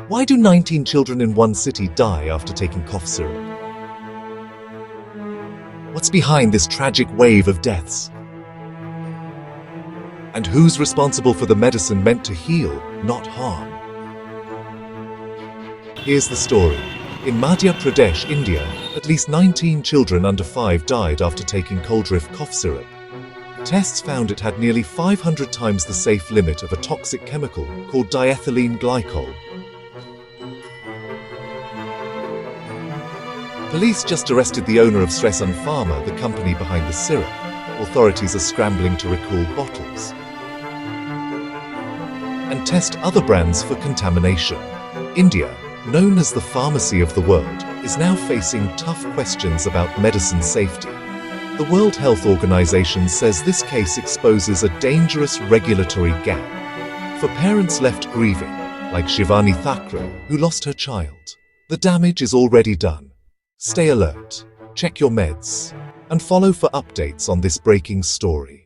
Why do 19 children in one city die after taking cough syrup? What's behind this tragic wave of deaths? And who's responsible for the medicine meant to heal, not harm? Here's the story. In Madhya Pradesh, India, at least 19 children under 5 died after taking Coldriff cough syrup. Tests found it had nearly 500 times the safe limit of a toxic chemical called diethylene glycol. Police just arrested the owner of Sresun Pharma, the company behind the syrup. Authorities are scrambling to recall bottles and test other brands for contamination. India, known as the pharmacy of the world, is now facing tough questions about medicine safety. The World Health Organization says this case exposes a dangerous regulatory gap for parents left grieving, like Shivani Thakre, who lost her child. The damage is already done. Stay alert, check your meds, and follow for updates on this breaking story.